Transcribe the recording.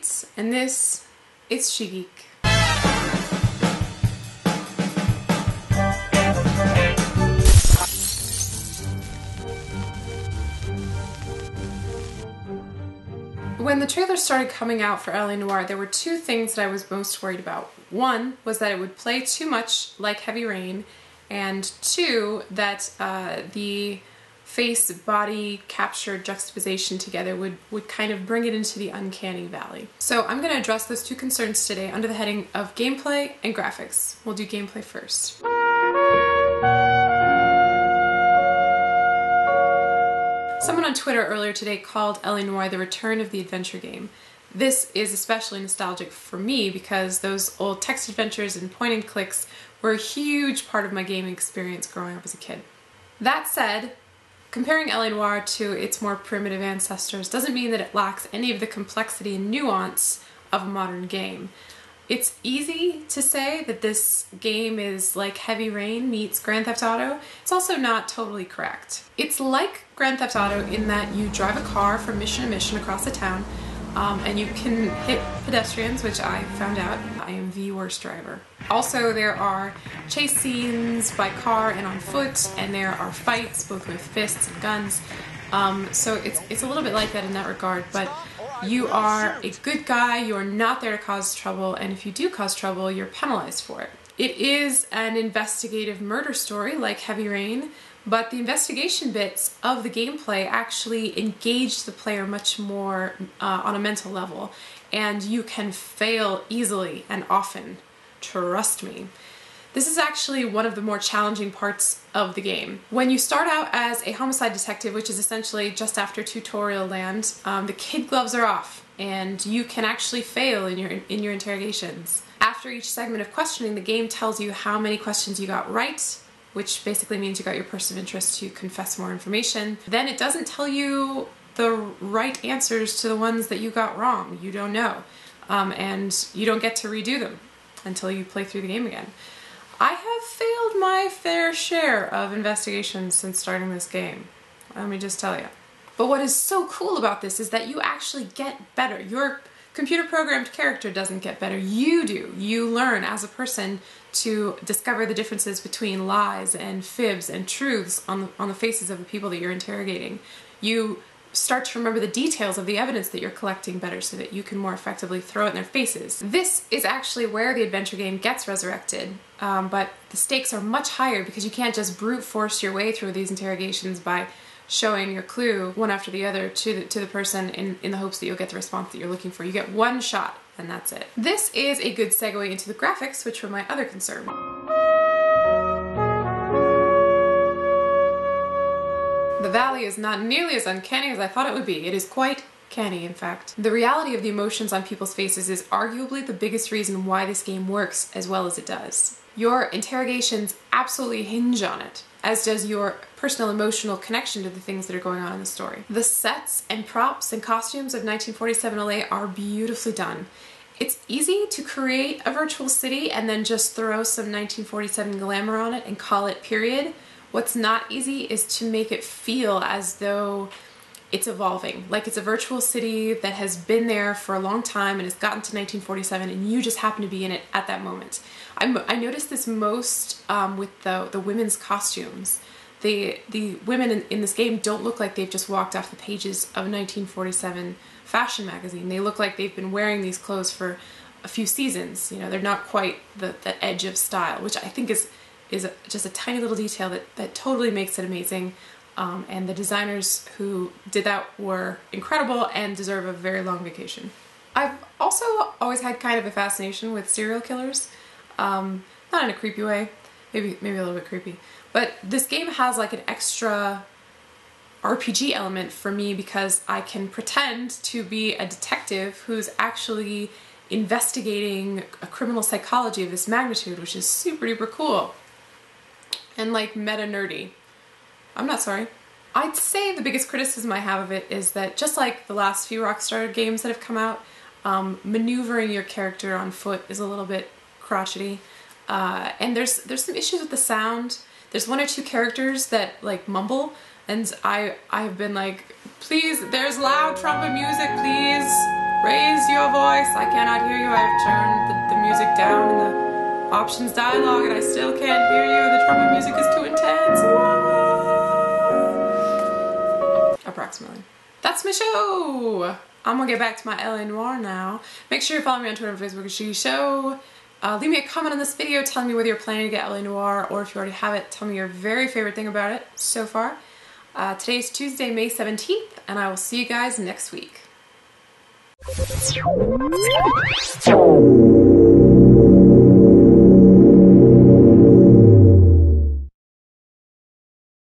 right, and this is She Geek. When the trailer started coming out for LA Noire, there were two things that I was most worried about. One was that it would play too much like Heavy Rain, and two, that the face-body capture juxtaposition together would kind of bring it into the uncanny valley. So I'm going to address those two concerns today under the heading of gameplay and graphics. We'll do gameplay first. Someone on Twitter earlier today called LA Noire the return of the adventure game. This is especially nostalgic for me because those old text adventures and point and clicks were a huge part of my gaming experience growing up as a kid. That said, comparing LA Noire to its more primitive ancestors doesn't mean that it lacks any of the complexity and nuance of a modern game. It's easy to say that this game is like Heavy Rain meets Grand Theft Auto. It's also not totally correct. It's like Grand Theft Auto in that you drive a car from mission to mission across the town, and you can hit pedestrians, which I found out I am the worst driver. Also, there are chase scenes by car and on foot, and there are fights both with fists and guns. So it's a little bit like that in that regard, but you are a good guy, you are not there to cause trouble, and if you do cause trouble, you're penalized for it. It is an investigative murder story like Heavy Rain, but the investigation bits of the gameplay actually engage the player much more on a mental level, and you can fail easily and often. Trust me. This is actually one of the more challenging parts of the game. When you start out as a homicide detective, which is essentially just after tutorial land, the kid gloves are off and you can actually fail in your interrogations. After each segment of questioning, the game tells you how many questions you got right, which basically means you got your person of interest to confess more information. Then it doesn't tell you the right answers to the ones that you got wrong. You don't know. And you don't get to redo them until you play through the game again. I have failed my fair share of investigations since starting this game. Let me just tell you. But what is so cool about this is that you actually get better. Your computer-programmed character doesn't get better. You do. You learn as a person to discover the differences between lies and fibs and truths on the faces of the people that you're interrogating. You start to remember the details of the evidence that you're collecting better so that you can more effectively throw it in their faces. This is actually where the adventure game gets resurrected, but the stakes are much higher because you can't just brute force your way through these interrogations by showing your clue one after the other to the person in the hopes that you'll get the response that you're looking for. You get one shot and that's it. This is a good segue into the graphics, which were my other concern. The valley is not nearly as uncanny as I thought it would be. It is quite canny, in fact. The reality of the emotions on people's faces is arguably the biggest reason why this game works as well as it does. Your interrogations absolutely hinge on it, as does your personal emotional connection to the things that are going on in the story. The sets and props and costumes of 1947 LA are beautifully done. It's easy to create a virtual city and then just throw some 1947 glamour on it and call it period. What's not easy is to make it feel as though it's evolving, like it's a virtual city that has been there for a long time and has gotten to 1947 and you just happen to be in it at that moment. I noticed this most with the women's costumes. The women in this game don't look like they've just walked off the pages of a 1947 fashion magazine. They look like they've been wearing these clothes for a few seasons. You know, they're not quite the edge of style, which I think is just a tiny little detail that totally makes it amazing. And the designers who did that were incredible and deserve a very long vacation. I've also always had kind of a fascination with serial killers. Not in a creepy way, maybe a little bit creepy. But this game has like an extra RPG element for me because I can pretend to be a detective who's actually investigating a criminal psychology of this magnitude, which is super duper cool. And like meta nerdy. I'm not sorry. I'd say the biggest criticism I have of it is that just like the last few Rockstar games that have come out, maneuvering your character on foot is a little bit crotchety. And there's some issues with the sound. There's one or two characters that like mumble, and I have been like, please, there's loud trumpet music, please raise your voice. I cannot hear you. I've turned the music down in the options dialogue and I still can't hear you. The trumpet music is too intense. Approximately. That's my show. I'm gonna get back to my LA Noire now. Make sure you follow me on Twitter and Facebook at She Geek Show. Leave me a comment on this video telling me whether you're planning to get LA Noire, or if you already have it, tell me your very favorite thing about it so far. Today is Tuesday, May 17th, and I will see you guys next week.